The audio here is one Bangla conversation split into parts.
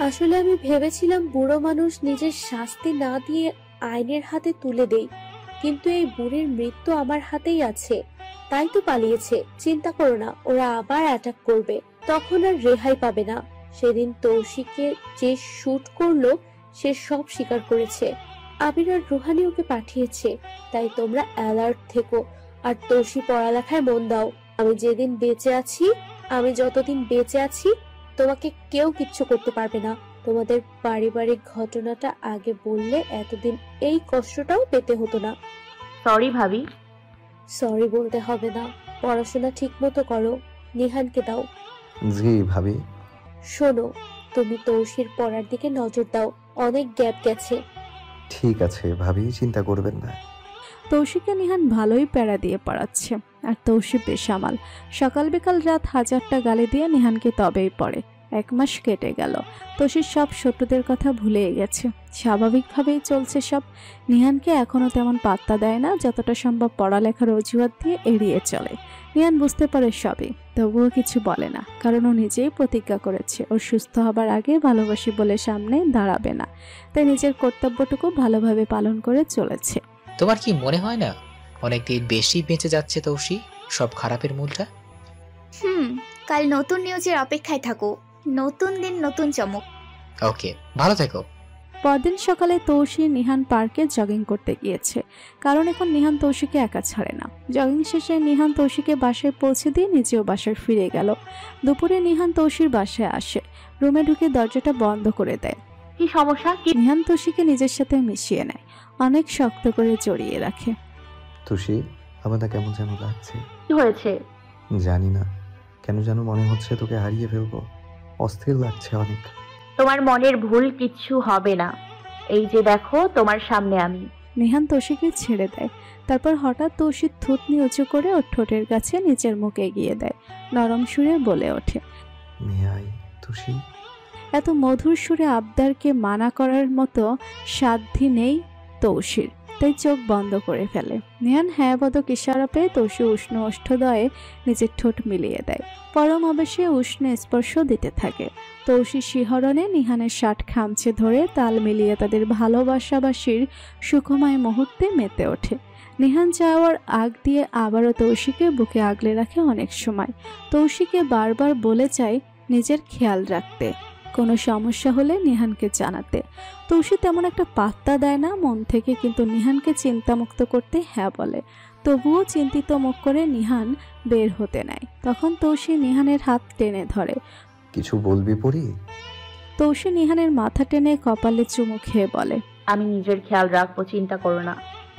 আসলে আমি ভেবেছিলাম বুড়ো মানুষ নিজের শাস্তি না দিয়ে আইনের হাতে তুলে দেই, কিন্তু এই বুড়ির মৃত্যু আমার হাতেই আছে, তাই তো পালিয়েছে। চিন্তা করো না, ওরা আবার অ্যাটাক করবে, তখন আর রেহাই পাবে না। সেদিন তৌশিককে যে শুট করলো সে সব স্বীকার করেছে। আবির আর রুহানি ওকে পাঠিয়েছে, তাই তোমরা অ্যালার্ট থেকো আর তৌশি পড়ালেখায় মন দাও। আমি যতদিন বেঁচে আছি তোমাকে কেউ কিচ্ছু করতে পারবে না। তোমাদের পারিবারিক ঘটনাটা আগে বললে এতদিন এই কষ্টটাও পেতে হতো না। সরি ভাবি। সরি বলতে হবে না, পড়াশোনা ঠিক মতো করো। নিহানকে দাও। জি ভাবি। শোনো, তুমি তৌশির পড়ার দিকে নজর দাও, অনেক গ্যাপ গেছে। ঠিক আছে ভাবি, চিন্তা করবেন না। তৌশিকে নিহান ভালোই প্যারা দিয়ে পড়াচ্ছে, আর তৌশি বেসামাল। সকাল বিকাল রাত হাজারটা গালি দিয়ে নিহানকে তবেই পড়ে। 1 মাস কেটে গেল, তৌশির সব শত্রুদের কথা ভুলে গেছে। স্বাভাবিকভাবেই চলছে সব। নিহানকে এখনো তেমন পাত্তা দেয় না, যতটা সম্ভব পড়ালেখার অজুহাত দিয়ে এড়িয়ে চলে। নিহান বুঝতে পারে সবই, তবুও কিছু বলে না, কারণ ও নিজেই প্রতিজ্ঞা করেছে ওর সুস্থ হবার আগে ভালোবাসি বলে সামনে দাঁড়াবে না। তাই নিজের কর্তব্যটুকু ভালোভাবে পালন করে চলেছে। তোমার কি মনে হয় না অনেকদিন বেশি বেঁচে যাচ্ছে তৌশি সব খারাপের মূলটা? কাল নতুন নিউজের অপেক্ষায় থাকো। নতুন দিন, নতুন চমক। ওকে, ভালো থেকো। পরদিন সকালে তৌশি নিহান পার্কে জগিং করতে গিয়েছে, কারণ এখন নিহান তৌশিকে একা ছাড়ে না। জগিং শেষে নিহান তৌশিকে বাসায় পৌঁছে দিয়ে নিজেও বাসায় ফিরে গেল। দুপুরে নিহান তৌশির বাসায় আসে, রুমে ঢুকে দরজাটা বন্ধ করে দেয়। কি সমস্যা? নিহান তৌশিকে নিজের সাথে মিশিয়ে নেয়, অনেক শক্ত করে জড়িয়ে রাখে। তুষি, আমার না কেমন যেন লাগছে। কি হয়েছে? জানি না, কেন যেন মনে হচ্ছে তোকে হারিয়ে ফেলবো। অস্থির লাগছে অনেক। তোমার মনের ভুল কিচ্ছু হবে না। এই যে দেখো, তোমার সামনে আমি। নিহান তৌশিকে ছেড়ে দেয়, তারপর হঠাৎ তৌশির থুতনি উঁচু করে ওর ঠোঁটের কাছে নিচের মুখ এগিয়ে দেয়। নরম সুরে বলে ওঠে, মেয়াই তুষি। এত মধুর সুরে আবদারকে মানা করার মতো সাধ্য নেই তৌশির, তাই চোখ বন্ধ করে ফেলে। নিহান হ্যাঁ বদক ইশারা পেয়ে তৌশি উষ্ণ ওষ্ঠদয়ে নিজের ঠোঁট মিলিয়ে দেয়। পরম আবেশে উষ্ণ স্পর্শ দিতে থাকে। তৌশি শিহরণে নিহানের শার্ট খামচে ধরে তাল মিলিয়ে তাদের ভালোবাসাবাসীর সুখময় মুহূর্তে মেতে ওঠে। নিহান যাওয়ার আগ দিয়ে আবারও তৌশিকে বুকে আগলে রাখে অনেক সময়। তৌশিকে বারবার বলে চায় নিজের খেয়াল রাখতে, কোনো সমস্যা হলে নিহানকে জানাতে। তৌশি তেমন একটা পাত্তা দেয় না মন থেকে, কিন্তু নিহানকে চিন্তামুক্ত করতে হ্যাঁ বলে। তবুও চিন্তিত মুখ করে নিহান বের হতে নেয়। তখন তৌশি নিহানের হাত টেনে ধরে। কিছু বলবি পরি? তৌশি নিহানের মাথা টেনে কপালে চুমু খেয়ে বলে, আমি নিজের খেয়াল রাখবো, চিন্তা করো না।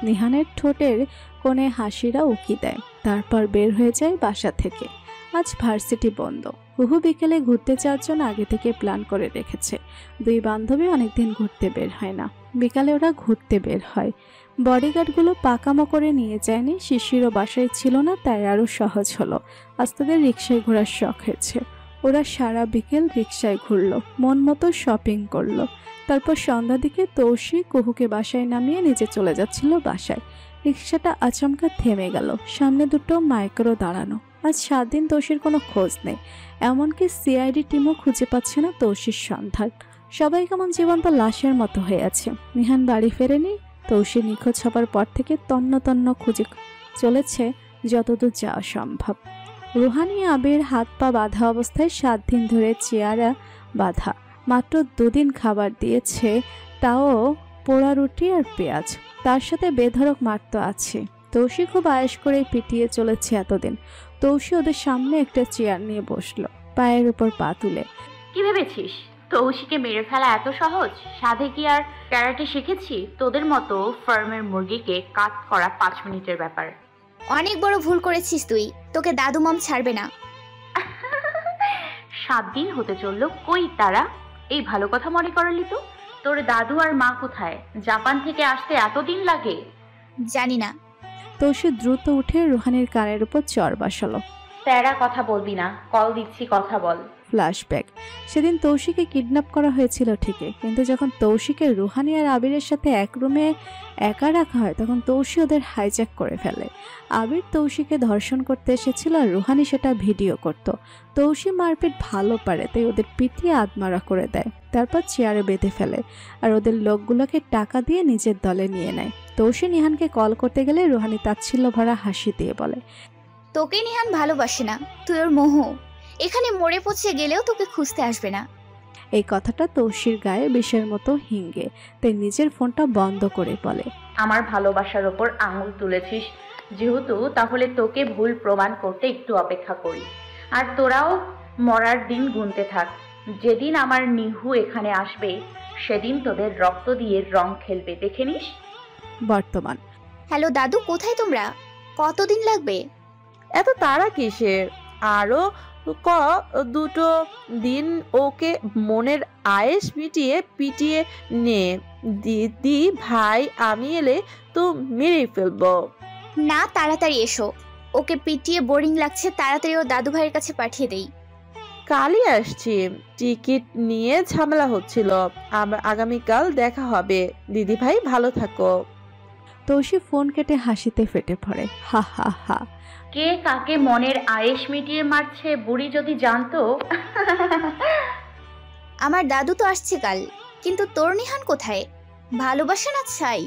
নিহানের ঠোঁটের কোণে হাসিরা উকি দেয়, তারপর বের হয়ে যায় বাসা থেকে। আজ ভার্সিটি বন্ধ। কুহু বিকেলে ঘুরতে যাওয়ার জন্য আগে থেকে প্ল্যান করে রেখেছে। দুই বান্ধবী অনেকদিন ঘুরতে বের হয় না, বিকালে ওরা ঘুরতে বের হয়। বডিগার্ডগুলো পাকামো করে নিয়ে যায়নি, শিশিরও বাসায় ছিল না, তাই আরও সহজ হলো। আজ তাদের রিক্সায় ঘোরার শখ হয়েছে। ওরা সারা বিকেল রিক্সায় ঘুরলো, মন মতো শপিং করলো। তারপর সন্ধ্যা দিকে তৌশি কুহুকে বাসায় নামিয়ে নিজে চলে যাচ্ছিল বাসায়। রিক্সাটা আচমকা থেমে গেল, সামনে দুটো মাইক্রো দাঁড়ানো। আজ 7 দিন তৌশির কোনো খোঁজ নেই, এমনকি সিআইডি টিমও খুঁজে পাচ্ছে না তৌশির সন্ধান। সবাই কেমন জীবন্ত লাশের মতো হয়ে আছে। নিহান বাড়ি ফেরেনি। তৌশি নিখোঁজ হবার পর থেকে তন্ন তন্ন খুঁজে চলেছে যতদূর যাওয়া সম্ভব। রুহানি আবির হাত পা বাঁধা অবস্থায় 7 দিন ধরে চেয়ারা বাঁধা, মাত্র 2 দিন খাবার দিয়েছে, তাও পোড়া রুটি আর পেঁয়াজ, তার সাথে বেধড়ক মার তো আছে। তৌশি খুব আয়েশ করে পিটিয়ে চলেছে এতদিন। তৌশি ওদের সামনে একটা চেয়ার নিয়ে বসলো, পায়ের উপর পা তুলে। কি ভেবেছিস তৌশিকে মেরে ফেলা এত সহজ? সাধে কি আর ক্যারাটে শিখেছি? তোদের মতো ফার্মের মুরগিকে কাট করা 5 মিনিটের ব্যাপার। অনেক বড় ভুল করেছিস তুই, তোকে দাদু মম ছাড়বে না। 7 দিন হতে চললো, কই তারা? এই ভালো কথা মনে করালি তো। তোর দাদু আর মা কোথায়? জাপান থেকে আসতে এতদিন লাগে? জানি না। তৌশি দ্রুত উঠে রুহানির কানের উপর চড় বসালো। তেরা কথা বলবি না, কল দিচ্ছি, কথা বল। ফ্ল্যাশব্যাক। সেদিন তৌশিকে কিডন্যাপ করা হয়েছিল ঠিকই, কিন্তু যখন তৌশিকে রুহানি আর আবিরের সাথে এক রুমে একা রাখা হয় তখন তৌশি ওদের হাইজ্যাক করে ফেলে। আবির তৌশিকে ধর্ষণ করতে এসেছিল আর রুহানি সেটা ভিডিও করত। তৌশি মারপিট ভালো পারে তাই ওদের পিটিয়ে আদমারা করে দেয়, তারপর চেয়ারে বেঁধে ফেলে আর ওদের লোকগুলোকে টাকা দিয়ে নিজের দলে নিয়ে নেয়। তৌশি নিহানকে কল করতে গেলে রুহানি তাচ্ছিল্য ভরা হাসি দিয়ে বলে, তোকে নিহান ভালোবাসে না, তুই ওর মোহ। এখানে মরে পচে গেলেও তোকে খুঁজতে আসবে না। এই কথাটা তৌশির গায়ে বিষের মতো হিঙ্গে, তাই নিজের ফোনটা বন্ধ করে বলে, আমার ভালোবাসার ওপর আঙুল তুলেছিস যেহেতু, তাহলে তোকে ভুল প্রমাণ করতে একটু অপেক্ষা করি। আর তোরাও মরার দিন গুনতে থাক। যেদিন আমার নিহু এখানে আসবে সেদিন তোদের রক্ত দিয়ে রং খেলবে, দেখে নিস। বর্তমান। হ্যালো দাদু, কোথায় তোমরা? কতদিন লাগবে? এত তাড়া কিসের? আরো দুটো দিন ওকে মনের আয়েস মিটিয়ে পিটিয়ে নে। দিদি ভাই আমি এলে তো মেরে ফেলবো। না, তাড়াতাড়ি এসো। ওকে পিটিয়ে বোরিং লাগছে, তাড়াতাড়ি ওর দাদু ভাইয়ের কাছে পাঠিয়ে দেই। কালই আসছি, টিকিট নিয়ে ঝামেলা হচ্ছিল। আগামীকাল দেখা হবে। দিদি ভাই ভালো থাকো। তৌশি ফোন কেটে হাসিতে ফেটে পড়ে, হা হা হা। কে কাকে মনের আয়েশ মিটিয়ে মারছে বুড়ি যদি জানতো। আমার দাদু তো আসছে কাল, কিন্তু তোর নিহান কোথায়? ভালোবাসা না ছাই?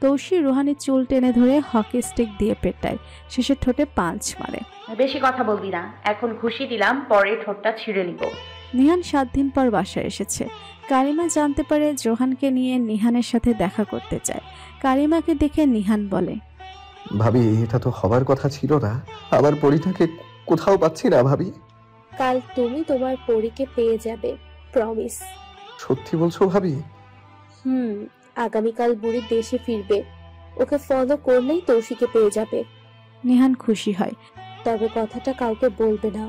তৌশি রুহানির চুল টেনে ধরে হকি স্টিক দিয়ে পেটায়, শেষে ঠোঁটে পাঁচ মারে। বেশি কথা বলবি না, এখন ঘুষি দিলাম, পরে ঠোঁটটা ছিঁড়ে নিব। নিহান 7 দিন পর বাসায় এসেছে। কারিমা জানতে পারে জোহানকে নিয়ে নিহানের সাথে দেখা করতে চায়। কারিমাকে দেখে নিহান বলে, ভাবি এটা তো হবার কথা ছিল না, আবার পরিটাকে কোথাও পাচ্ছি না ভাবি। কাল তুমি তোমার পরীকে পেয়ে যাবে, প্রমিস। সত্যি বলছো ভাবি? আগামীকাল বুড়ি দেশে ফিরবে, ওকে ফলো করলেই তৌশিকে পেয়ে যাবে। নিহান খুশি হয়। তবে কথাটা কাউকে বলবে না।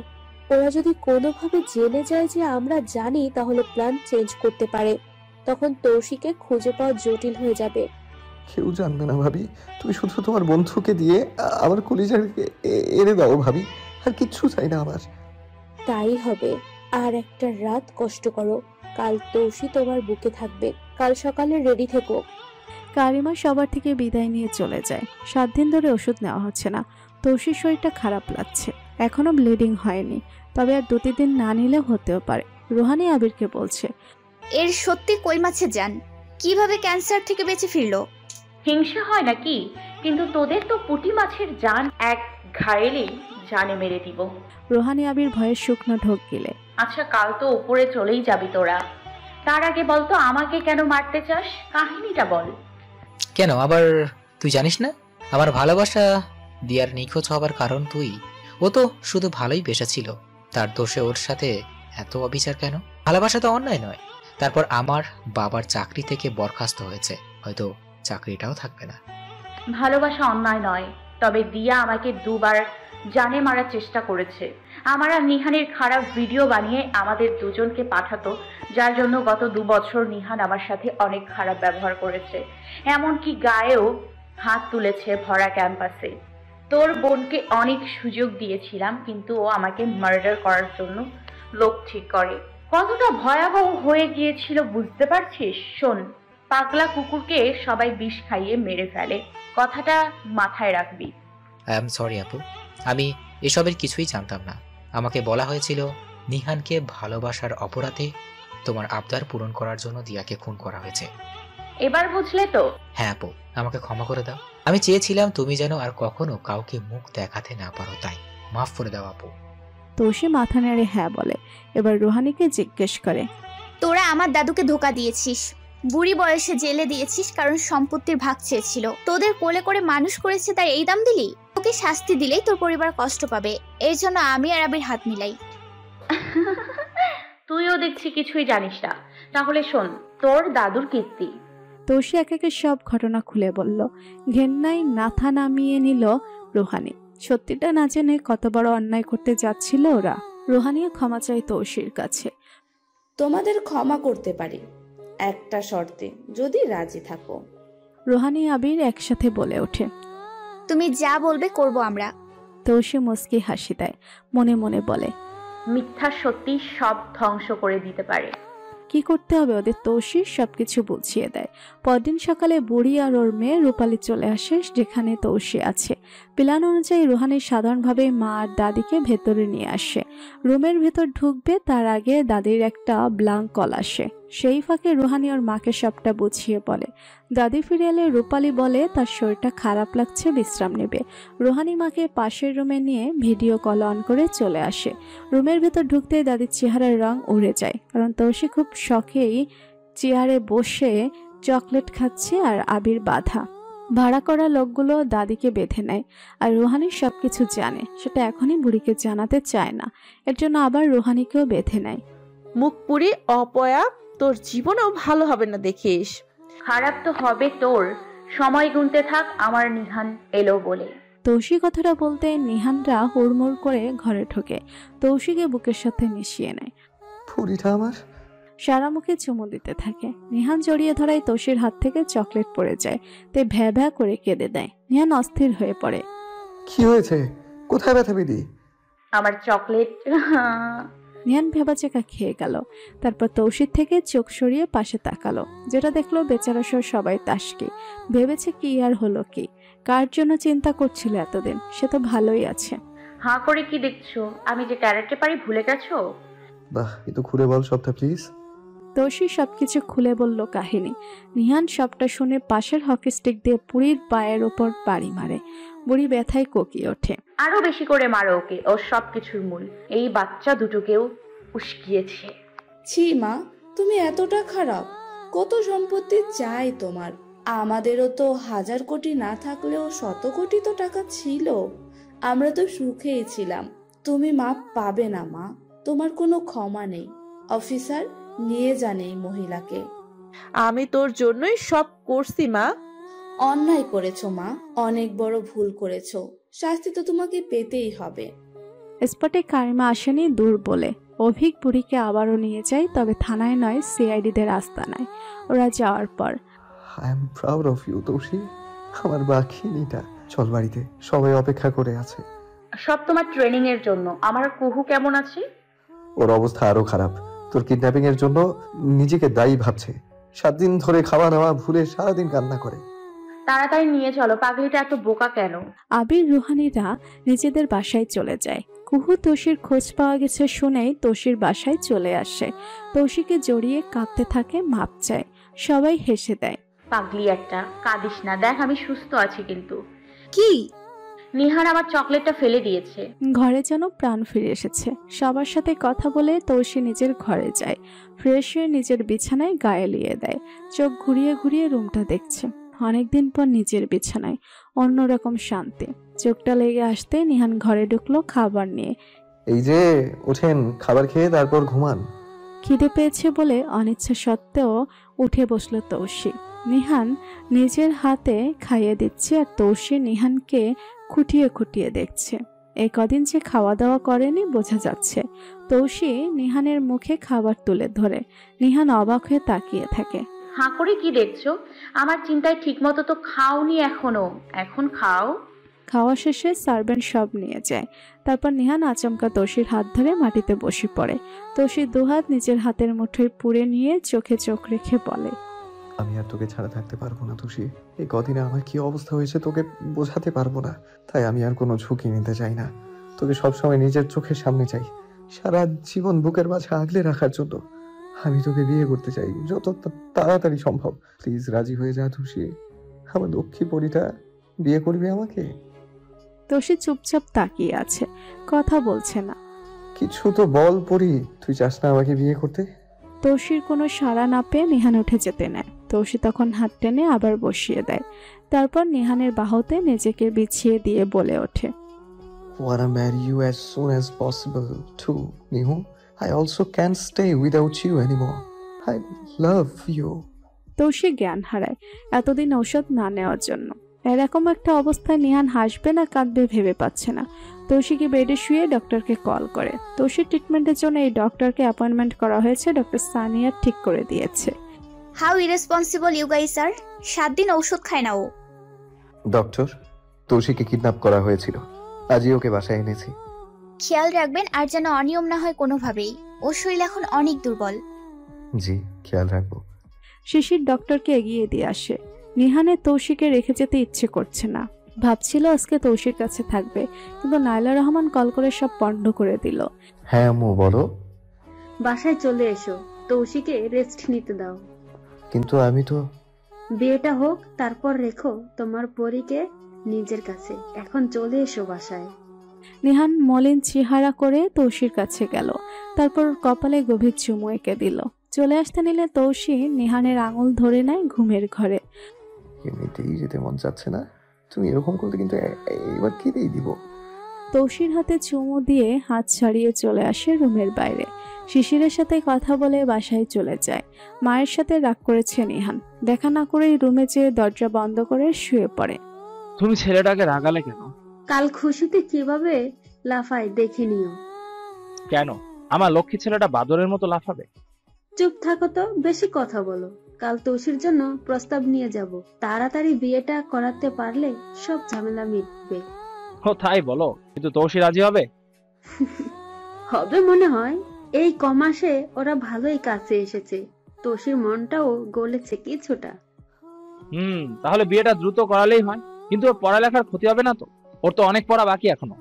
ওরা যদি কোনোভাবে জেনে যায় যে আমরা জানি তাহলে প্ল্যান চেঞ্জ করতে পারে, তখন তৌশিকে খুঁজে পাওয়া জটিল হয়ে যাবে। কেউ জানবে না ভাবি, তুমি শুধু তোমার বন্ধুকে দিয়ে আমার কলিজাকে এনে দাও ভাবি, আর কিচ্ছু চাই না আমার। তাই হবে। আর একটা রাত কষ্ট করো, কাল তৌশি তোমার বুকে থাকবে। কাল সকালে রেডি থেকো। কারিমা সবার থেকে বিদায় নিয়ে চলে যায়। 7 দিন ধরে ওষুধ নেওয়া হচ্ছে না। তৌশির শরীরটা খারাপ লাগছে, এখনো ব্লিডিং হয়নি, তবে আর 2-3 দিন না নিলেও হতেও পারে। রুহানি আবিরকে বলছে, এর সত্যি কই মাছের জান, কিভাবে ক্যান্সার থেকে বেঁচে ফিরলো? হিংসা হয় নাকি? কিন্তু তোদের তো পুঁটি মাছের জান এক ঘায়েলেই জানে মেরে দিব। রুহানি আবির ভয়ে শুকনো ঢোক গিলে। আচ্ছা কাল তো উপরে চলেই যাবি তোরা, তার আগে বলতো আমাকে কেন মারতে চাস? কাহিনীটা বল। কেন আবার? তুই জানিস না আমার ভালোবাসা দিয়ার নিখোঁজ হবার কারণ তুই? ও তো শুধু ভালোই বেসেছিল, তার দোষে ওর সাথে এত অবিচার কেন? ভালোবাসা তো অন্যায় নয়। তারপর আমার বাবার চাকরি থেকে বরখাস্ত হয়েছে, হয়তো চাকরিটাও থাকবে না। ভালোবাসা অন্যায় নয়, তবে দিয়া আমাকে 2 বার জানে মারার চেষ্টা করেছে। আমার আর নিহানের খারাপ ভিডিও বানিয়ে আমাদের দুজনকে পাঠাতো, যার জন্য গত 2 বছর নিহান আমার সাথে অনেক খারাপ ব্যবহার করেছে, এমনকি গায়েও হাত তুলেছে ভরা ক্যাম্পাসে। তোর বোনকে অনেক সুযোগ দিয়েছিলাম, কিন্তু ও আমাকে মার্ডার করার জন্য লোক ঠিক করে। কতটা ভয়াবহ হয়ে গিয়েছিল বুঝতে পারছিস? শোন, পাগলা কুকুরকে সবাই বিষ খাইয়ে মেরে ফেলে, কথাটা মাথায় রাখবি। আই এম সরি আপু, আমি এসবের কিছুই জানতাম না। আমাকে বলা হয়েছিল নিহানকে ভালোবাসার অপরাধে তোমার আবদার পূরণ করার জন্য দিয়াকে খুন করা হয়েছে। এবার বুঝলে তো? হ্যাঁ আপু, আমাকে ক্ষমা করে দাও। আমি চেয়েছিলাম তুমি যেন আর কখনো কাউকে মুখ দেখাতে না পারো, তাই মাফ করে দাও আপু। তৌশি মাথা নেড়ে হ্যাঁ বলে। এবার রুহানিকে জিজ্ঞেস করে, তোরা আমার দাদুকে ধোকা দিয়েছিস, বুড়ি বয়সে জেলে দিয়েছিস কারণ সম্পত্তির ভাগ চেয়েছিল। তোদের কোলে করে মানুষ করেছে তাই এই দাম দিলি? তোকে শাস্তি দিলেই তোর পরিবার কষ্ট পাবে, এর জন্য আমি আর আবির হাত মিলাই। তুইও দেখছি কিছুই জানিস না। তাহলে শোন, তোর দাদুর কীর্তি। তৌশি একে সব ঘটনা খুলে বলল। ঘেন্নায় মাথা নামিয়ে নিল রুহানি। সত্যিটা না জেনে কত বড় অন্যায় করতে যাচ্ছিল ওরা। রুহানিও ক্ষমা চায় তৌশির কাছে। তোমাদের ক্ষমা করতে পারি, একটা শর্তে, যদি রাজি থাকো। রুহানি আবির একসাথে বলে ওঠে, তুমি যা বলবে করব আমরা। তৌশি মুস্কি হাসি দেয়, মনে মনে বলে, মিথ্যা সত্যি সব ধ্বংস করে দিতে পারে। কি করতে হবে ওদের তৌসির সবকিছু বুঝিয়ে দেয়। পরদিন সকালে বুড়ি আর ওর মেয়ে রূপালী চলে আসে যেখানে তৌসি আছে। প্ল্যান অনুযায়ী রুহানি সাধারণভাবে মা আর দাদিকে ভেতরে নিয়ে আসে। রুমের ভেতর ঢুকবে তার আগে দাদির একটা ব্লাঙ্ক কল আসে। সেই ফাঁকে রুহানি ওর মাকে সবটা বুঝিয়ে বলে। দাদি ফিরে এলে রূপালী বলে তার শরীরটা খারাপ লাগছে, বিশ্রাম নেবে। রুহানি মাকে পাশের রুমে নিয়ে ভিডিও কল অন করে চলে আসে। রুমের ভেতর ঢুকতেই দাদির চেহারার রং উড়ে যায়, কারণ তৌসি খুব শখেই চেয়ারে বসে চকলেট খাচ্ছে আর আবির বাঁধা। ভাড়া করা লোকগুলো দাদিকে বেঁধে নেয়, আর রুহানি সবকিছু জানে, সেটা এখনই বুড়িকে জানাতে চায় না। এর জন্য আবার রুহানিকেও বেঁধে নেয়। মুখ পুরি অপয়া, তোর জীবনেও ভালো হবে না দেখিস। খারাপ তো হবে তোর, সময় গুনতে থাক আমার নিহান এলো বলে। তৌসি কথাটা বলতে নিহানরা হুড়মুড় করে ঘরে ঢোকে। তৌসিকে বুকের সাথে মিশিয়ে নেয়, ফুরিটা আমার। সারা মুখে চুমু দিতে থাকে। নিহান জড়িয়ে ধরায় তৌসির হাত থেকে চকলেট পড়ে যায়, তাই ভ্যা ভ্যা করে কেঁদে দেয়। নিহান অস্থির হয়ে পড়ে। কি হয়েছে? কোথায় ব্যথা পেলি? আমার চকলেট। নিহান ভেবাচেকা খেয়ে গেল। তারপর তৌসির থেকে চোখ সরিয়ে পাশে তাকালো, যেটা দেখলো বেচারা সহ সবাই তাসকি। ভেবেছে কি আর হলো কি, কার জন্য চিন্তা করছিল এতদিন, সে তো ভালোই আছে। হাঁ করে কি দেখছো? আমি যে ক্যারেটে পারি ভুলে গেছো? বাহ, একটু খুলে বল সবটা প্লিজ। তৌসি সবকিছু খুলে বলল কাহিনী। নিহান সবটা শুনে পাশের হকি স্টিক দিয়ে বুড়ির পায়ের ওপর বাড়ি মারে। বুড়ি ব্যথায় কোকিয়ে ওঠে। আরো বেশি করে মারো ওকে, ও সবকিছুর মূল। এই বাচ্চা দুটোকেও উস্কিয়েছে। ছি মা, তুমি এতটা খারাপ? কত সম্পত্তি চাই তোমার? আমাদেরও তো 1000 কোটি না থাকলেও 100 কোটি তো টাকা ছিল। আমরা তো সুখেই ছিলাম। তুমি মাপ পাবে না মা, তোমার কোনো ক্ষমা নেই। অফিসার, নিয়ে যান এই মহিলাকে। আমি তোর জন্যই সব করছি মা। অন্যায় করেছো মা, অনেক বড় ভুল করেছো। শাস্তি তো তোমাকে পেতেই হবে। স্পটে কারিমা আসেনি দূর বলে অভিক বুড়িকে আবারও নিয়ে যায়, তবে থানায় নয়, সিআইডিদের আস্তানায়। ওরা যাওয়ার পর, I am proud of you Tausi, আমার বাঘিনীটা। চল বাড়িতে, সবাই অপেক্ষা করে আছে। সব তোমার ট্রেনিং এর জন্য। আমার কুহু কেমন আছে? ওর অবস্থা আরো খারাপ। তোর কিডন্যাপিং এর জন্য নিজেকে দায়ী ভাবছে। 7 দিন ধরে খাওয়া দাওয়া ভুলে সারাদিন কান্না করে। তাড়াতাড়ি নিয়ে চলো, পাগলিটা এত বোকা কেন? আবির রুহানিরা নিজেদের বাসায় চলে যায়। কুহু তৌসির খোঁজ পাওয়া গেছে শুনেই তৌসির বাসায় চলে আসে। তৌসিকে জড়িয়ে কাঁদতে থাকে, মাপ চায়। সবাই হেসে দেয়। পাগলি একটা, কাঁদিস না, দেখ আমি সুস্থ আছি। কিন্তু কি? নিহান আমার চকলেটটা ফেলে দিয়েছে। ঘরে যেন প্রাণ ফিরে এসেছে। সবার সাথে কথা বলে তৌসি নিজের ঘরে যায়। ফ্রেশ হয়ে নিজের বিছানায় গায়ে লিয়ে দেয়। চোখ ঘুরিয়ে ঘুরিয়ে রুমটা দেখছে। অনেকদিন পর নিজের বিছানায়, অন্যরকম শান্তি। চোখটা লেগে আসতে নিহান ঘরে ঢুকলো খাবার নিয়ে। এই যে ওঠেন, খাবার খেয়ে তারপর ঘুমান। খিদে পেয়েছে বলে অনিচ্ছা সত্ত্বেও উঠে বসলো তৌসি। নিহান নিজের হাতে খাইয়ে দিচ্ছে, আর তৌসি নিহানকে খুঁটিয়ে খুঁটিয়ে দেখছে। এই কদিন যে খাওয়া দাওয়া করেনি বোঝা যাচ্ছে। তৌসি নিহানের মুখে খাবার তুলে ধরে। নিহান অবাক হয়ে তাকিয়ে থাকে। হাঁ করে কি দেখছো? আমার চিন্তায় ঠিক মতো তো খাওনি এখনো। এখন খাও। খাওয়া শেষে সার্ভেন্ট সব নিয়ে যায়। তারপর নিহান আচমকা তৌসির হাত ধরে মাটিতে বসে পড়ে। তৌসির দুহাত নিজের হাতের মুঠোয় পুড়ে নিয়ে চোখে চোখ রেখে বলে, আমি আর তোকে ছাড়া থাকতে পারবো না তৌসি। এই কদিনে আমার কি অবস্থা হয়েছে তোকে বোঝাতে পারবো না। তাই আমি আর কোনো ঝুঁকি নিতে চাই না। তোকে সবসময় নিজের চোখের সামনে চাই, সারা জীবন বুকের মাঝে আগলে রাখার জন্য। আমি তোকে বিয়ে করতে চাই, যত তাড়াতাড়ি সম্ভব। প্লিজ রাজি হয়ে যা তৌসি। আমার লক্ষ্মী পরীটা, বিয়ে করবি আমাকে? তৌসি চুপচাপ তাকিয়ে আছে, কথা বলছে না। কিছু তো বল পরি, তুই চাস না আমাকে বিয়ে করতে? তৌসির কোনো সাড়া না পেয়ে নিহান উঠে যেতে নেয়। তৌসি তখন হাত টেনে আবার বসিয়ে দেয়। তারপর নিহানের বাহুতে নিজেকে বিছিয়ে দিয়ে বলে ওঠে, wanna marry you as soon as possible too, Nihu. I also can't stay without you anymore. I love you. তৌসি জ্ঞান হারায় এতদিন ঔষধ না নেওয়ার জন্য। এরকম একটা অবস্থায় নিহান হাসবে না কাঁদবে ভেবে পাচ্ছে না। তৌসিকে বেডে শুয়ে ডক্টরকে কল করে। তৌসির ট্রিটমেন্টের জন্য এই ডক্টরকে অ্যাপয়েন্টমেন্ট করা হয়েছে। ডক্টর সানিয়া ঠিক করে দিয়েছে। হাউ ইরেসপন্সিবল ইউ গাইস আর। 7 দিন ঔষধ খায় না ও। ডক্টর, তৌসিকে কিডন্যাপ করা হয়েছিল। আজই ওকে বাসায় এনেছি। খেয়াল রাখবেন আর যেন অনিয়ম না হয় কোনোভাবেই। ওর শরীর এখন অনেক দুর্বল। জি, খেয়াল রাখবো। শিশির ডক্টরকে এগিয়ে দিয়ে আসে। নিহানের তৌশিকে রেখে যেতে ইচ্ছে করছে না। ভাবছিল আজকে তৌশির কাছে থাকবে, কিন্তু নাইলা রহমান কল করে সব বন্ধ করে দিল। হ্যাঁ আম্মু বলো। বাসায় চলে এসো, তৌশিকে রেস্ট নিতে দাও। কিন্তু আমি তো বিয়েটা হোক তারপর রেখো তোমার পরীকে নিজের কাছে। এখন চলে এসো বাসায়। নিহান মলিন চেহারা করে তৌশির কাছে গেল, তারপর কপালে গভীর চুমু এঁকে দিল। চলে আসতে নিলে তৌশি নিহানের আঙুল ধরে নেয় ঘুমের ঘরে। এমনিতেই যেতে মন চাচ্ছে না, তুমি এরকম করলে কিন্তু এবার কেঁদেই দিব। তৌশির হাতে চুমু দিয়ে হাত ছাড়িয়ে চলে আসে রুমের বাইরে। শিশিরের সাথে কথা বলে বাসায় চলে যায়। মায়ের সাথে রাগ করেছে নিহান। দেখা না করেই রুমে যেয়ে দরজা বন্ধ করে শুয়ে পড়ে। তুমি ছেলেটাকে রাগালে কেন? কাল খুশিতে কিভাবে লাফায় দেখে নিও। কেন আমার লক্ষ্মী ছেলেটা বাদরের মতো লাফাবে? চুপ থাকো তো, বেশি কথা বলো। কাল তৌশির জন্য প্রস্তাব নিয়ে যাব। তাড়াতাড়ি বিয়েটা করাতে পারলে সব ঝামেলা মিটবে। ও তাই বলো, কিন্তু তৌশি রাজি হবে? হবে মনে হয়। এই কমাসে ওরা ভালোই কাছে এসেছে। তৌশির মনটাও গলেছে কিছুটা। তাহলে বিয়েটা দ্রুত করালেই হয়, কিন্তু ওর পড়ালেখার ক্ষতি হবে না তো? ওর তো অনেক পড়া বাকি এখনো।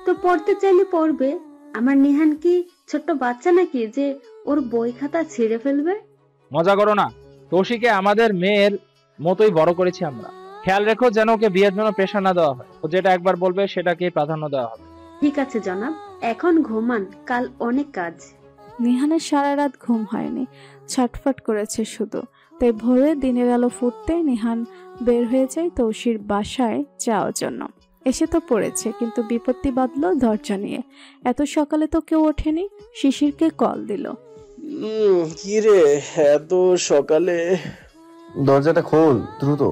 তো পড়তে চাইলে পড়বে। আমার নিহান কি ছোট্ট বাচ্চা নাকি যে ওর বই খাতা ছিঁড়ে ফেলবে? মজা করো না, তৌশিকে আমাদের মেয়ের মতোই বড় করেছি আমরা। খেয়াল রেখো যেন ওকে বিয়ের জন্য প্রেশার না দেওয়া হয়। ও যেটা একবার বলবে সেটাকে প্রাধান্য দেওয়া হবে। ঠিক আছে জনাব, এখন ঘুমান, কাল অনেক কাজ। নিহানের সারা রাত ঘুম হয়নি, ছটফট করেছে শুধু। তাই ভোরে দিনের আলো ফুটতে নিহান বের হয়ে যায় তৌশির বাসায় যাওয়ার জন্য। এসে তো পড়েছে, কিন্তু বিপত্তি বাঁধলো দরজা নিয়ে। এত সকালে তো কেউ ওঠেনি। শিশিরকে কল দিল। কি রে এত সকালে? দরজাটা খোল দ্রুত।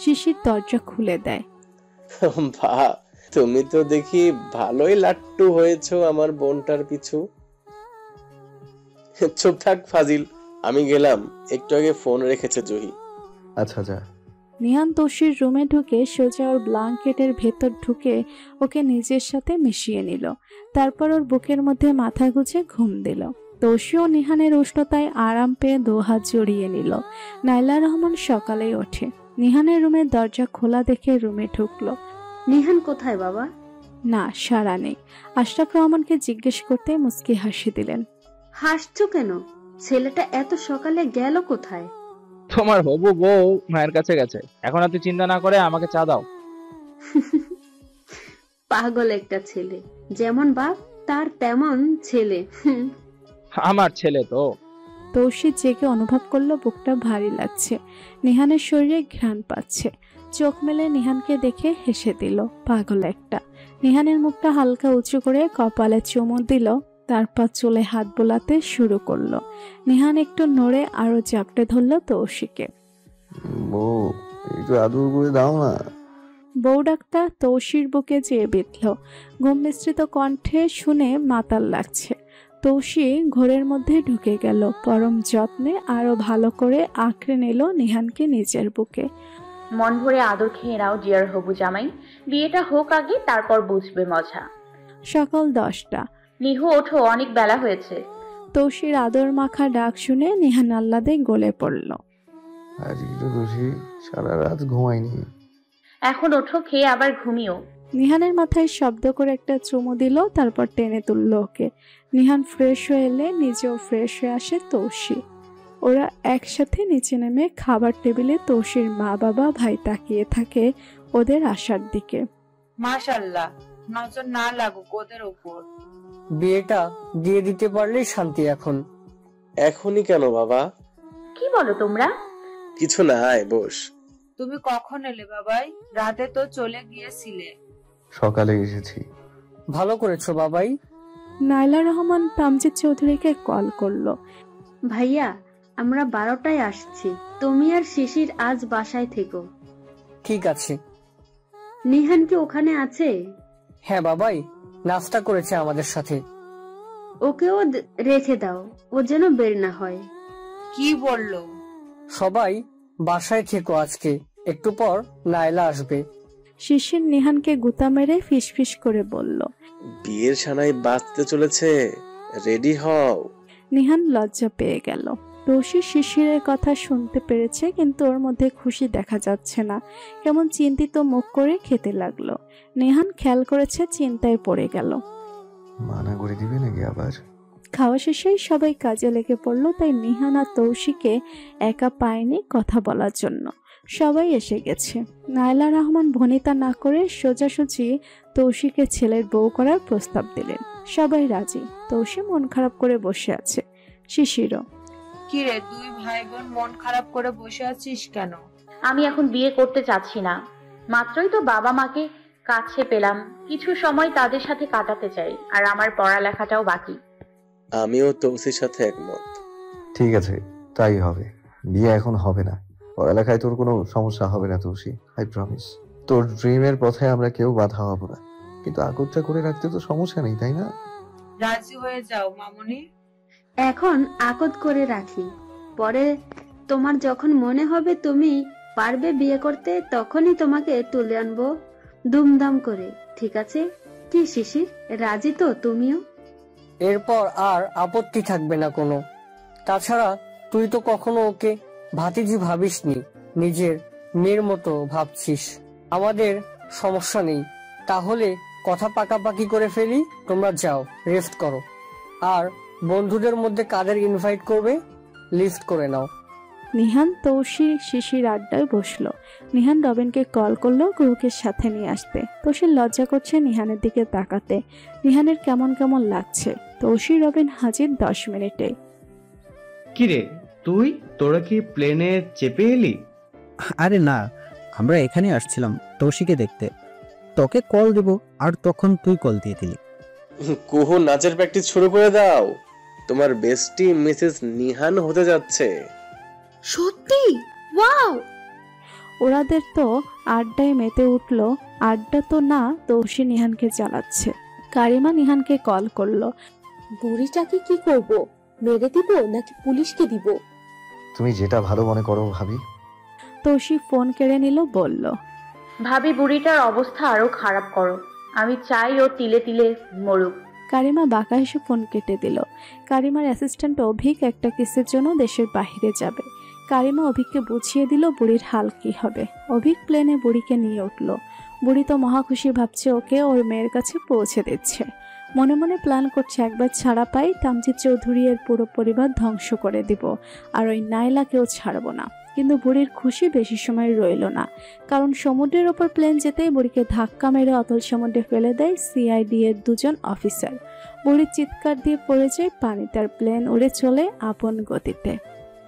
শিশির দরজা খুলে দেয়। ভা, তুমি তো দেখি ভালোই লাট্টু হয়েছো আমার বোনটার পিছু। চুপ থাক ফাজিল, আমি গেলাম। একটু আগে ফোন রেখেছে জহি। আচ্ছা যা। নিহান তৌশির রুমে ঢুকে সোজা ওর ব্ল্যাঙ্কেটের ভেতর ঢুকে ওকে নিজের সাথে মিশিয়ে নিল। তারপর ওর বুকের মধ্যে মাথা গুজে ঘুম দিল। তৌশিও নিহানের উষ্ণতায় আরাম পেয়ে দুহাত জড়িয়ে নিল। নাইলা রহমান সকালেই ওঠে। নিহানের রুমের দরজা খোলা দেখে রুমে ঢুকলো। নিহান কোথায় বাবা? না, সাড়া নেই। আশরাফ রহমানকে জিজ্ঞেস করতে মুস্কি হাসি দিলেন। হাসছো কেন? ছেলেটা এত সকালে গেল কোথায়? তোমার হবু বউ মায়ের কাছে গেছে। এখন আর তুই চিন্তা না করে আমাকে চা দাও। পাগল একটা ছেলে, যেমন বাপ তার তেমন ছেলে। আমার ছেলে তো। তৌশি জেগে অনুভব করলো বুকটা ভারী লাগছে। নিহানের শরীরে ঘ্রাণ পাচ্ছে। চোখ মেলে নিহানকে দেখে হেসে দিল। পাগল একটা। নিহানের মুখটা হালকা উঁচু করে কপালে চুমু দিল, তারপর চুলে হাত বোলাতে শুরু করলো। নিহান একটু নড়ে আরো চাপটে ধরল তৌশিকে। বউ একটু আদর করে দাও না। বউ ডাক্তার তৌশির বুকে যেয়ে বিঁধল। ঘুম মিশ্রিত কণ্ঠে শুনে মাতাল লাগছে। তৌশি ঘোরের মধ্যে ঢুকে গেল। পরম যত্নে আরো ভালো করে আঁকড়ে নিল নিহানকে নিজের বুকে। মন ভরে আদর খেয়ে নাও ডিয়ার হবু জামাই। বিয়েটা হোক আগে, তারপর বুঝবে মজা। সকাল 10টা। নিহু ওঠো, অনেক বেলা হয়েছে। তৌশির আদর মাখা ডাক শুনে নিহান আহ্লাদে গলে পড়ল। আজকে তো খুশি, সারা রাত ঘুমাইনি। এখন ওঠো, খেয়ে আবার ঘুমিও। নিহানের মাথায় শব্দ করে একটা চুমু দিল, তারপর টেনে তুলল ওকে। নিহান ফ্রেশ হয়ে এলে নিজেও ফ্রেশ হয়ে আসে তৌশি। ওরা একসাথে নিচে নেমে খাবার টেবিলে তৌশির মা বাবা ভাই তাকিয়ে থাকে ওদের আসার দিকে। মাশাআল্লাহ, নজর না লাগুক ওদের উপর। বিয়েটা দিয়ে দিতে পারলেই শান্তি। এখন এখনই কেন বাবা? কি বলো তোমরা? কিছু না, আয় বস। তুমি কখন এলে বাবাই? রাতে তো চলে গিয়েছিলে। সকালে এসেছি। ভালো করেছো বাবাই। নাইলা রহমান তামজিদ চৌধুরীকে কল করলো। ভাইয়া, আমরা 12টায় আসছি। তুমি আর শিশির আজ বাসায় থেকো। ঠিক আছে। নিহান কি ওখানে আছে? হ্যাঁ বাবাই, নাস্তা করেছে আমাদের সাথে। ওকেও রেখে দাও, ও যেন বের না হয়। কি বললো? সবাই বাসায় থেকো আজকে, একটু পর নাইলা আসবে। শিশির নিহানকে গুতা মেরে ফিসফিস করে বলল, বিয়ের সানাই বাজতে চলেছে, রেডি হও। নিহান লজ্জা পেয়ে গেল। তৌসি শিশিরের কথা শুনতে পেরেছে, কিন্তু ওর মধ্যে খুশি দেখা যাচ্ছে না। কেমন চিন্তিত মুখ করে খেতে লাগলো। নিহান খেয়াল করেছে, চিন্তায় পড়ে গেল। মানা করে দিবে নাকি আবার? খাওয়া শেষেই সবাই কাজে লেগে পড়লো, তাই নিহান আর তৌসিকে একা পায়নি কথা বলার জন্য। সবাই এসে গেছে। নায়লা রহমান ভনিতা না করে সোজাসুজি তৌসিকে ছেলের বউ করার প্রস্তাব দিলেন। সবাই রাজি। তৌসি মন খারাপ করে বসে আছে। শিশিরও। কিরে, দুই ভাই বোন মন খারাপ করে বসে আছিস কেন? আমি এখন বিয়ে করতে চাচ্ছি না। মাত্রই তো বাবা মাকে কাছে পেলাম, কিছু সময় তাদের সাথে কাটাতে চাই, আর আমার পড়ালেখাটাও বাকি। আমিও তৌসির সাথে একমত। ঠিক আছে, তাই হবে। বিয়ে এখন হবে না। পড়ালেখায় তোর কোনো সমস্যা হবে না তৌসি, আই প্রমিস। তোর ড্রিমের পথে আমরা কেউ বাধা হব না, কিন্তু আগরটা করে রাখতে তো সমস্যা নেই, তাই না? রাজি হয়ে যাও মামুনি। এখন আকদ করে রাখি, পরে তোমার যখন মনে হবে তুমি পারবে বিয়ে করতে, তখনই তোমাকে তুলে আনবো ধুমধাম করে। ঠিক আছে? কি শিশির, রাজি তো তুমিও? এরপর আর আপত্তি থাকবে না কোনো। তাছাড়া তুই তো কখনো ওকে ভাতিজি ভাবিসনি, নিজের মেয়ের মতো ভাবছিস। আমাদের সমস্যা নেই। তাহলে কথা পাকাপাকি করে ফেলি, তোমরা যাও, রেস্ট করো। আর বন্ধুদের মধ্যে কাদের ইনভাইট করবে লিস্ট করে নাও। নিহান তৌসি শিশির আড্ডায় বসলো। নিহান রবিনকে কল করলো গুরুকে সাথে নিয়ে আসতে। তৌসির লজ্জা করছে নিহানের দিকে তাকাতে। নিহানের কেমন কেমন লাগছে। তৌসি রবিন হাজির 10 মিনিটে। কিরে তুই, তোরা কি প্লেনে চেপে এলি? আরে না, আমরা এখানে আসছিলাম তৌসিকে দেখতে। তোকে কল দেব আর তখন তুই কল দিয়ে দিলি। কুহু, নাচের প্র্যাকটিস শুরু করে দাও। তোমার বেস্টি মিসেস নিহান হতে যাচ্ছে। সত্যি? ওয়াও! ওরাদের তো আড্ডায় মেতে উঠলো। আড্ডা তো না, তৌসি নিহানকে জ্বালাচ্ছে। কারিমা নিহানকে কল করলো। বুড়িটাকে কি করব? মেরে দিব নাকি পুলিশকে দিব? তুমি যেটা ভালো মনে করো ভাবি। তৌসি ফোন কেড়ে নিল, বলল, ভাবি বুড়িটার অবস্থা আরো খারাপ করো। আমি চাই ও তিলে তিলে মরুক। কারিমা বাঁকা হেসে ফোন কেটে দিল। কারিমার অ্যাসিস্ট্যান্ট অভিক একটা কেসের জন্য দেশের বাইরে যাবে। কারিমা অভিককে বুঝিয়ে দিল বুড়ির হাল কি হবে। অভিক প্লেনে বুড়িকে নিয়ে উঠল। বুড়ি তো মহাখুশি, ভাবছে ওকে ওর মেয়ের কাছে পৌঁছে দিচ্ছে। মনে মনে প্ল্যান করছে একবার ছাড়া পাই তামজিৎ চৌধুরী এর পুরো পরিবার ধ্বংস করে দিব, আর ওই নাইলাকেও ছাড়বো না। কিন্তু বুড়ির খুশি বেশি সময় রইল না, কারণ সমুদ্রের ওপর প্লেন যেতেই বুড়িকে ধাক্কা মেরে অতল সমুদ্রে ফেলে দেয় সিআইডি এর 2 জন অফিসার। বুড়ি চিৎকার দিয়ে পড়ে যায় পানিতে, আর প্লেন উড়ে চলে আপন গতিতে।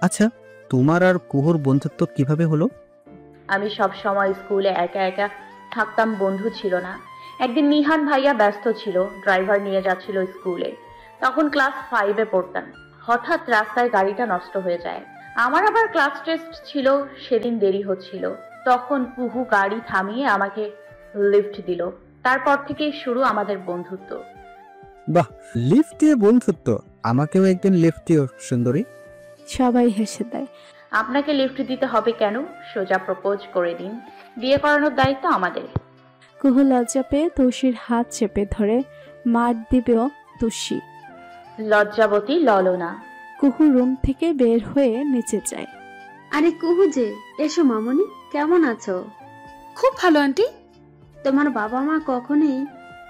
আচ্ছা, তোমার আর কুহুর বন্ধুত্ব কিভাবে হলো? আমি সব সময় স্কুলে একা একা থাকতাম, বন্ধু ছিল না। একদিন নিহান ভাইয়া ব্যস্ত ছিল, ড্রাইভার নিয়ে যাচ্ছিল স্কুলে। তখন ক্লাস 5-এ পড়তাম। হঠাৎ রাস্তায় গাড়িটা নষ্ট হয়ে যায়। আমার আবার ক্লাস টেস্ট ছিল, সেদিন দেরি হচ্ছিল। তখন কুহু গাড়ি থামিয়ে আমাকে লিফট দিল। তারপর থেকে শুরু আমাদের বন্ধুত্ব। বাহ, লিফট দিয়ে বন্ধুত্ব! আমাকেও একদিন লিফট দিও সুন্দরী। সবাই হেসে দেয়। আপনাকে লিফট দিতে হবে কেন? সোজা প্রপোজ করে দিন, বিয়ে করানোর দায়িত্ব আমাদের। কুহু লজ্জা পেয়ে তৌসির হাত চেপে ধরে মার দিবেও তুষি। লজ্জাবতী ললনা। কুহু রুম থেকে বের হয়ে নিচে যায়। আরে কুহু যে, এসো মামনি, কেমন আছো? খুব ভালো আন্টি। তোমার বাবা মা কখনোই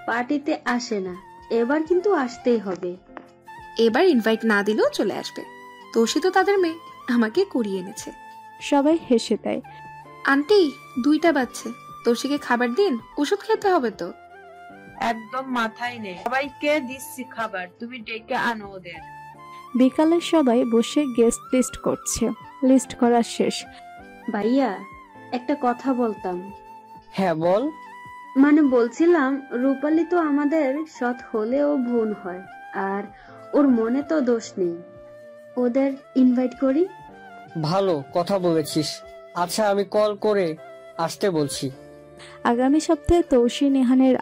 পার্টিতে আসে না, এবার কিন্তু আসতেই হবে। এবার ইনভাইট না দিলেও চলে আসবে। তৌসি তো তাদের মেয়ে, আমাকে কুড়িয়ে এনেছে। সবাই হেসে দেয়। আন্টি 2টা বাজছে, তৌসিকে খাবার দিন, ওষুধ খেতে হবে তো। একদম মাথায় নেই, সবাইকে দিচ্ছি খাবার, তুমি ডেকে আনো ওদের। বিকালে সবাই বসে গেস্ট লিস্ট করছে। লিস্ট করা শেষ। ভাইয়া, একটা কথা বলতাম। হ্যাঁ বল। মানে বলছিলাম, রূপালী তো আমাদের সৎ হলেও ভুল হয়, আর ওর মনে তো দোষ নেই। ওদের ইনভাইট করি? ভালো কথা বলেছিস। আচ্ছা, আমি কল করে আসতে বলছি। আগামী সপ্তাহে তৌসি নিহানের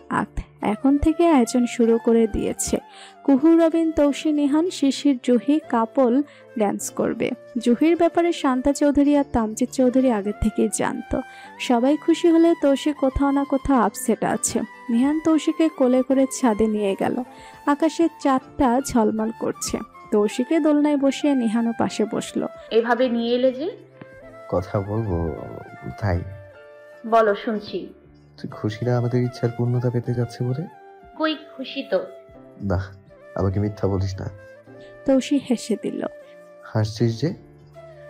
এখন থেকে আয়োজন শুরু করে দিয়েছে। কুহু, রবিন, তৌসি, নিহান, শিশির, জুহি কাপল ড্যান্স করবে। জুহির ব্যাপারে শান্তা চৌধুরী আর তামজিৎ চৌধুরী আগে থেকেই জানতো। সবাই খুশি হলে তৌসি কোথাও না কোথাও আপসেট আছে। নিহান তৌসিকে কোলে করে ছাদে নিয়ে গেল। আকাশের চাঁদটা ঝলমল করছে। তৌসিকে দোলনায় বসিয়ে নিহানও পাশে বসলো। এভাবে নিয়ে এলে যে? কথা বলবো তাই। বলো, শুনছি। তুই খুশি না আমাদের ইচ্ছার পূর্ণতা পেতে যাচ্ছে বলে? কই খুশি তো। না, আমাকে মিথ্যা বলিস না। তৌসি হেসে দিল। হাসছিস যে?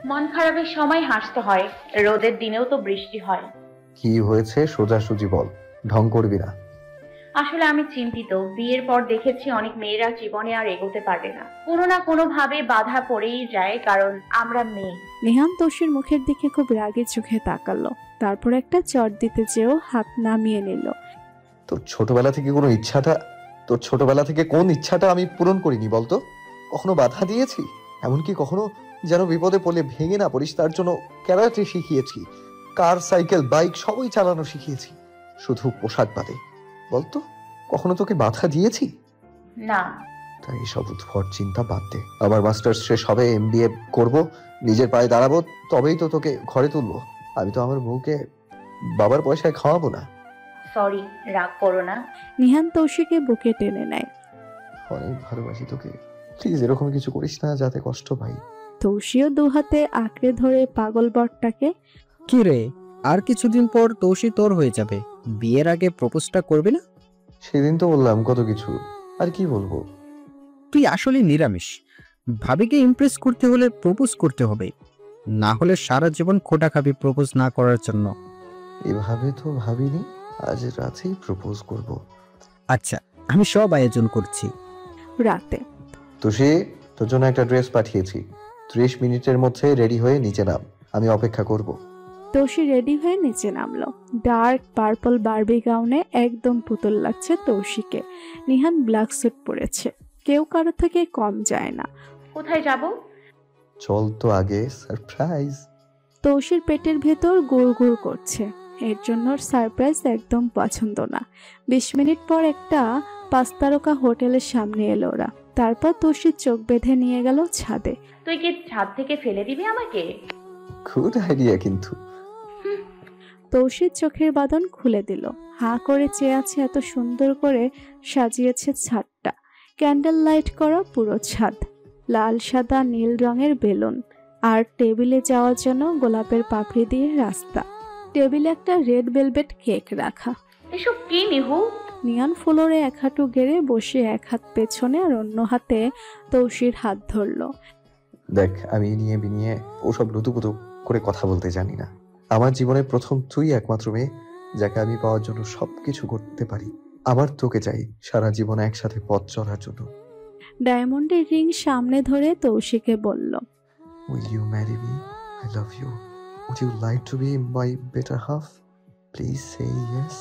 মন খারাপের সময় হাসতে হয়, রোদের দিনেও তো বৃষ্টি হয়। কি হয়েছে সোজাসুজি বল, ঢং করবি না। আসলে আমি চিন্তিত। বিয়ের পর দেখেছি অনেক মেয়েরা জীবনে আর এগোতে পারে না, কোনো না কোনো ভাবে বাধা পড়েই যায়, কারণ আমরা মেয়ে। নিহান তৌসির মুখের দিকে খুব রাগী চোখে তাকালো, তারপর একটা চট দিতে চেয়েও হাত নামিয়ে নিল। তোর ছোটবেলা থেকে কোন ইচ্ছাটা আমি পূরণ করিনি বলতো? কখনো বাধা দিয়েছি? এমনকি কখনো যেন বিপদে পড়লে ভেঙে না পড়িস তার জন্য ক্যারাটে শিখিয়েছি, কার, সাইকেল, বাইক সবই চালানো শিখিয়েছি, শুধু পোশাক বাদে। বলতো কখনো তোকে বাধা দিয়েছি? না। তাই সব উদ্ভট চিন্তা বাদ দে। আমার মাস্টার্স শেষ হবে, MBA করব, নিজের পায়ে দাঁড়াবো, তবেই তো তোকে ঘরে তুলবো। আমি তো আমার বউকে বাবার পয়সায় খাওয়াবো না। সরি, রাগ করো না। নিহান তৌসিকে বুকে টেনে নেয়। অনেক ভালোবাসি তোকে, প্লিজ এরকম কিছু করিস না যাতে কষ্ট পাই। তৌসিও দুহাতে আঁকড়ে ধরে পাগল বরটাকে। কি রে, আর কিছুদিন পর তৌসি তোর হয়ে যাবে, বিয়ের আগে প্রপোজটা করবি না? সেদিন তো বললাম কত কিছু, আর কি বলবো। তুই আসলে নিরামিষ। ভাবিকে ইমপ্রেস করতে হলে প্রপোজ করতে হবে, না হলে সারা জীবন খোটা খাবি প্রপোজ না করার জন্য। এভাবে তো ভাবিনি, আজ রাতেই প্রপোজ করব। আচ্ছা, আমি সব আয়োজন করছি। রাতে তুষি, তোর জন্য একটা ড্রেস পাঠিয়েছি, 30 মিনিটের মধ্যে রেডি হয়ে নিচে নাম, আমি অপেক্ষা করব। তৌসি রেডি হয়ে নিচে নামলো। ডার্ক পার্পল বারবি গাউনে একদম পুতুল লাগছে তৌসিকে। নিহান ব্ল্যাক স্যুট পরেছে, কেউ কারো থেকে কম যায় না। কোথায় যাব? চল তো আগে, সারপ্রাইজ। তৌসির পেটের ভেতর গুড় গুড় করছে, এর জন্য সারপ্রাইজ একদম পছন্দ না। 20 মিনিট পর একটা 5 তারকা হোটেলের সামনে এলো ওরা। তারপর তৌসির চোখ বেঁধে নিয়ে গেল ছাদে। তুই কি ছাদ থেকে ফেলে দিবি আমাকে? গুড আইডিয়া কিন্তু। তৌসির চোখের বাঁধন খুলে দিল, হাঁ করে চেয়ে আছে। এত সুন্দর করে সাজিয়েছে ছাদটা, ক্যান্ডেল লাইট করা পুরো ছাদ, লাল সাদা নীল রঙের বেলুন, আর টেবিলে যাওয়ার জন্য গোলাপের পাপড়ি দিয়ে রাস্তা। টেবিলে একটা রেড ভেলভেট কেক রাখা। এসব কি নিহু? নিয়ান ফ্লোরে এক হাঁটু গেড়ে বসে এক হাত পেছনে আর অন্য হাতে তৌসির হাত ধরলো। দেখ, আমি নিয়ে বিনিয়ে ওসব লুতুপুতু করে কথা বলতে জানি না। আমার জীবনের প্রথম তুই একমাত্র মেয়ে যাকে আমি পাওয়ার জন্য সবকিছু করতে পারি। আমার তোকে চাই সারা জীবন একসাথে পথ চলার জন্য। ডায়মন্ডের রিং সামনে ধরে তৌসিকে বলল, Will you marry me? I love you. Would you like to be my better half? Please say yes.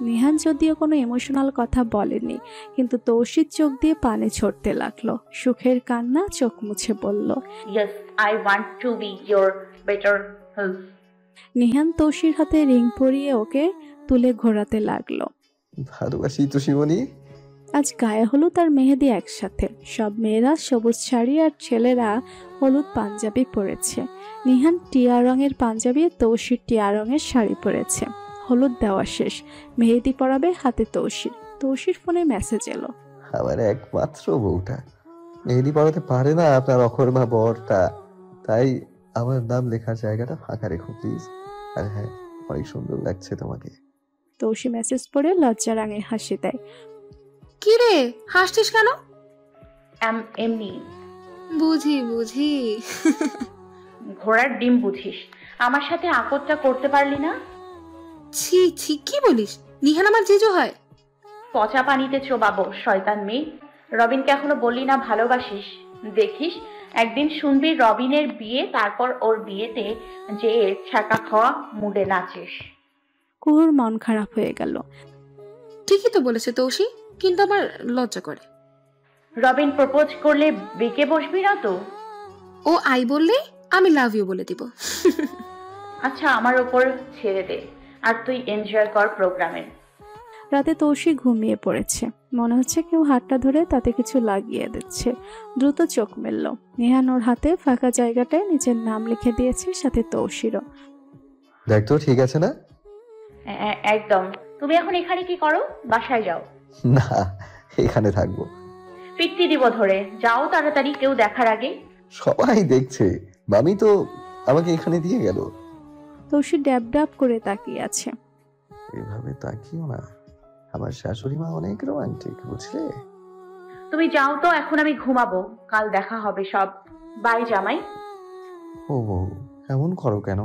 Nihan যদিও কোনো ইমোশনাল কথা বলেনি, কিন্তু তৌসির চোখ দিয়ে পানি ঝরতে লাগলো। সুখের কান্না চোখ মুছে বলল, Yes, I want to be your better half. Nihan Tousir হাতে রিং পরিয়ে ওকে তুলে ঘোরাতে লাগলো। ভালোবাসি তো শিবনী। আজ গায়ে হলুদ আর মেহেদি একসাথে। সব মেয়েরা সবুজ শাড়ি আর ছেলেরা হলুদ পাঞ্জাবি পরেছে। নিহান টিয়া রঙের পাঞ্জাবি, তৌসির টিয়া রঙের শাড়ি পরেছে। হলুদ দেওয়া শেষ, মেহেদি পরাবে হাতে তৌসির। তৌসির ফোনে মেসেজ এলো, আমার একমাত্র বউটা মেহেদি পরাতে পারে না আপনার অকর্মা বরটা, তাই আমার নাম লেখার জায়গাটা ফাঁকা রেখো প্লিজ। আর হ্যাঁ, অনেক সুন্দর লাগছে তোমাকে। তৌসি মেসেজ পড়ে লজ্জা রাঙে হাসি দেয়। কি রে, হাসছিস কেন? এমনি। বুঝি ঘোড়ার ডিম বুঝিস। আমার সাথে আকটটা করতে পারলি না? ছি ছি, কি বলিস? নিহান আমার জিজু হয়? পচা পানিতে চোবাবো শয়তান মেয়ে। রবিনকে এখনো বললি না ভালোবাসিস? দেখিস একদিন শুনবি রবিনের বিয়ে, তারপর ওর বিয়েতে যে ছাকা খাওয়া মুডে নাচিস। কুহুর মন খারাপ হয়ে গেল। ঠিকই তো বলেছে তৌসি, কিন্তু আমার লজ্জা করে। রবিন প্রপোজ করলে বেঁকে বসবি না তো? ও আই বললে আমি লাভ ইউ বলে দিব। আচ্ছা, আমার ওপর ছেড়ে দে, আর তুই এনজয় কর প্রোগ্রামে। রাতে তৌসি ঘুমিয়ে পড়েছে, মনে হচ্ছে কেউ হাতটা ধরে তাতে কিছু লাগিয়ে দিচ্ছে। দ্রুত চোখ মেলল। নিহান ওর হাতে ফাঁকা জায়গাটায় নিজের নাম লিখে দিয়েছে, সাথে তৌসিরও। দেখ তো ঠিক আছে না? একদম। তুমি এখন এখানে কি করো? বাসায় যাও। না, এখানে থাকবো। পিট্টি দিব ধরে। যাও তাড়াতাড়ি, কেউ দেখার আগে। সবাই দেখছে, মামি তো আমাকে এখানে দিয়ে গেল। তৌসি ড্যাব ড্যাব করে তাকিয়ে আছে। এভাবে তাকিও না, আমার শাশুড়ি মা অনেক রোমান্টিক, বুঝলে? তুমি যাও তো, এখন আমি ঘুমাবো, কাল দেখা হবে সব। বাই জামাই। ও এমন করো কেন?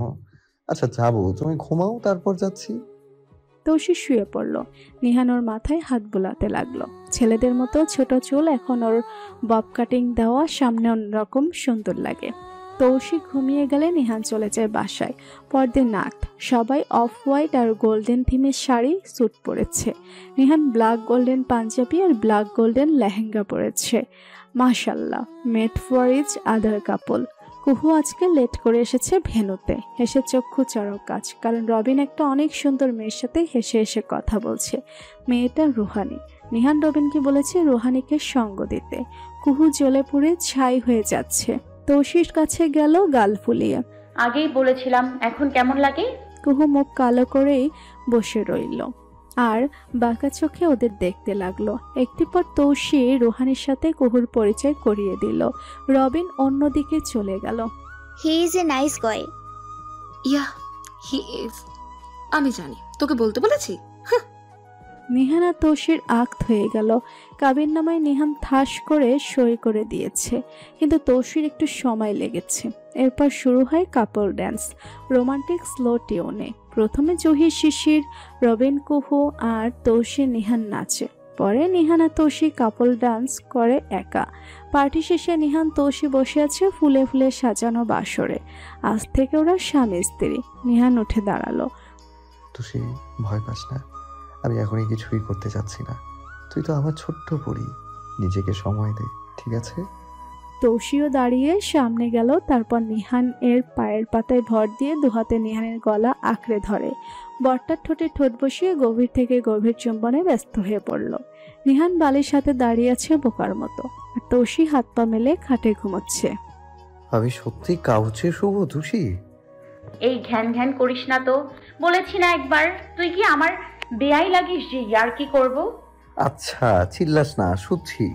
আচ্ছা যাবো, তুমি ঘুমাও, তারপর যাচ্ছি। তৌসি শুয়ে পড়ল। নিহান ওর মাথায় হাত বুলাতে লাগলো। ছেলেদের মতো ছোট চুল এখন ওর বব কাটিং দেওয়া, সামনে অন্যরকম সুন্দর লাগে। তৌসি ঘুমিয়ে গেলে নিহান চলে যায় বাসায়। পরদিন নাথ সবাই অফ হোয়াইট আর গোল্ডেন থিমের শাড়ি স্যুট পরেছে। নিহান ব্ল্যাক গোল্ডেন পাঞ্জাবি আর ব্ল্যাক গোল্ডেন লেহেঙ্গা পরেছে। মাশাল্লাহ, মেড ফর ইচ আদার কাপল। কুহু আজকে লেট করে এসেছে ভেন্যুতে। হেসে চক্ষু চড়ক কাজ, কারণ রবিন একটা অনেক সুন্দর মেয়ের সাথে হেসে হেসে কথা বলছে। মেয়েটা রুহানি। নিহান রবিনকে বলেছে রুহানিকে সঙ্গ দিতে। কুহু জ্বলে পুড়ে ছাই হয়ে যাচ্ছে। তৌসির কাছে গেল গাল ফুলিয়ে। আগেই বলেছিলাম, এখন কেমন লাগে? কুহু মুখ কালো করেই বসে রইল আর বাঁকা চোখে ওদের দেখতে লাগলো। একটি পর তৌসি রুহানির সাথে কুহুর পরিচয় করিয়ে দিল। রবিন অন্যদিকে চলে গেল। He is a nice boy. Yeah, he is. আমি জানি, তোকে বলতে বলেছি। নিহান আর তৌসির আঁক হয়ে গেল। কাবির নামায় নিহান ঠাস করে সই করে দিয়েছে, কিন্তু তৌসির একটু সময় লেগেছে। এরপর শুরু হয় কাপল ড্যান্স, রোমান্টিক স্লো টিউনে। প্রথমে জহি শিশির, রবিন কুহু আর তৌসি নিহান নাচে। পরে নিহান আর তৌসি কাপল ডান্স করে একা। পার্টি শেষে নিহান তৌসি বসে আছে ফুলে ফুলে সাজানো বাসরে। আজ থেকে ওরা স্বামী স্ত্রী। নিহান উঠে দাঁড়ালো। তৌসি, ভয় পাস না, আমি এখনই কিছুই করতে চাচ্ছি না। তুই তো আমার ছোট্ট পরি, নিজেকে সময় দে, ঠিক আছে? তৌসিও দাঁড়িয়ে সামনে গেল। তারপর নিহান এর পায়ের পাতায় ভর দিয়ে দুহাতে নিহানের গলা আঁকড়ে ধরে। বরটার ঠোঁটে ঠোঁট বসিয়ে গভীর থেকে গভীর চুম্বনে ব্যস্ত হয়ে পড়ল। নিহান বালির সাথে দাঁড়িয়ে আছে বোকার মতো, আর তৌসি হাত পা মেলে খাটে ঘুমোচ্ছে। আমি সত্যি কাউচে শুভ তুষি? এই ঘ্যান ঘ্যান করিস না তো, বলেছি না একবার। তুই কি আমার বেয়াই লাগিস যে ইয়ার কি করব? আচ্ছা চিল্লাস না, শুচ্ছি।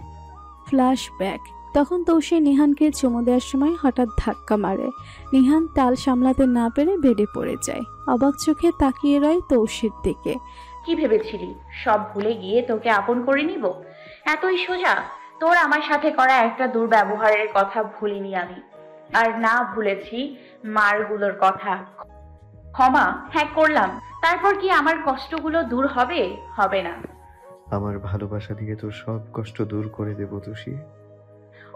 ফ্ল্যাশব্যাক। তখন তৌসি নিহানকে চুমু দেওয়ার সময় হঠাৎ ধাক্কা মারে। নিহান তাল সামলাতে না পেরে বেডে পড়ে যায়। অবাক চোখে তাকিয়ে রয় তৌসির দিকে। কি ভেবেছিলি সব ভুলে গিয়ে তোকে আপন করে নিব? এতই সোজা? তোর আমার সাথে করা একটা দুর্ব্যবহারের কথা ভুলিনি আমি, আর না ভুলেছি মারগুলোর কথা। ক্ষমা হ্যাঁ করলাম, তারপর কি আমার কষ্টগুলো দূর হবে? হবে না। আমার ভালোবাসা দিয়ে তোর সব কষ্ট দূর করে দেব তুষি।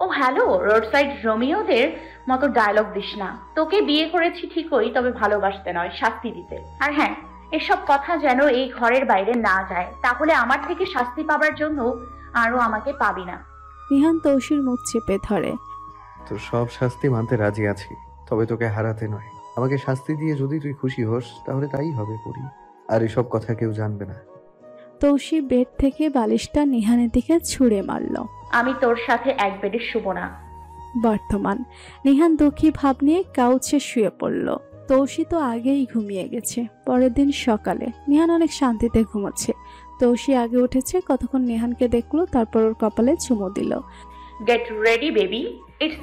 ও হ্যালো, রোড সাইড রোমিওদের মতো ডায়লগ দিস না। তোকে বিয়ে করেছি ঠিকই, তবে ভালোবাসতে নয়, শাস্তি দিতে। আর হ্যাঁ, এসব কথা যেন এই ঘরের বাইরে না যায়, তাহলে আমার থেকে শাস্তি পাবার জন্য আরো আমাকে পাবি না। নিহান তৌসির মুখ চেপে ধরে। তোর সব শাস্তি মানতে রাজি আছি, তবে তোকে হারাতে নয়। আমাকে শাস্তি দিয়ে যদি তুই খুশি হোস তাহলে তাই হবে পরি, আর এসব কথা কেউ জানবে না। তৌসি বেড থেকে বালিশটা নিহানের দিকে ছুঁড়ে মারল। আমি তোর সাথে এক বেডে শুব না। বর্তমান। নিহান দুঃখী ভাব নিয়ে কাউচে শুয়ে পড়ল। তৌসি তো আগেই ঘুমিয়ে গেছে। পরের দিন সকালে নিহান অনেক শান্তিতে ঘুমোচ্ছে। তৌসি আগে উঠেছে, কতক্ষণ নিহানকে দেখলো, তারপর ওর কপালে চুমু দিল। Get ready baby, it's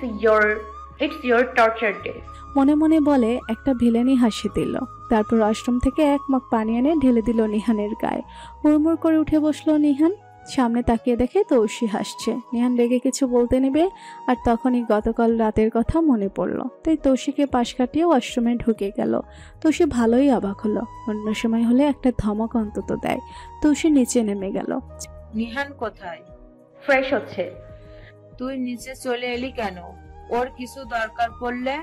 your torture day. মনে মনে বলে একটা ভিলেনি হাসি দিল। তারপর আশ্রম থেকে এক মগ পানি এনে ঢেলে দিল নিহানের গায়ে। হুড়মুড় করে উঠে বসলো নিহান। সামনে তাকিয়ে দেখে তৌসি হাসছে। নিহান রেগে কিছু বলতে নেবে, আর তখনই গতকাল রাতের কথা মনে পড়লো। তাই তৌসিকে পাশ কাটিয়ে ওয়াশরুমে ঢুকে গেল। তৌসি ভালোই অবাক হলো। অন্য সময় হলে একটা ধমক অন্তত দেয়। তৌসি নিচে নেমে গেল। নিহান কোথায়? ফ্রেশ হচ্ছে। তুই নিচে চলে এলি কেন? ওর কিছু দরকার পড়লে?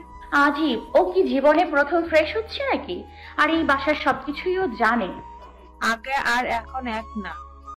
আজীব, ও কি জীবনে প্রথম ফ্রেশ হচ্ছে নাকি? আর এই বাসার সবকিছুই ও জানে। আগে আর এখন এক না।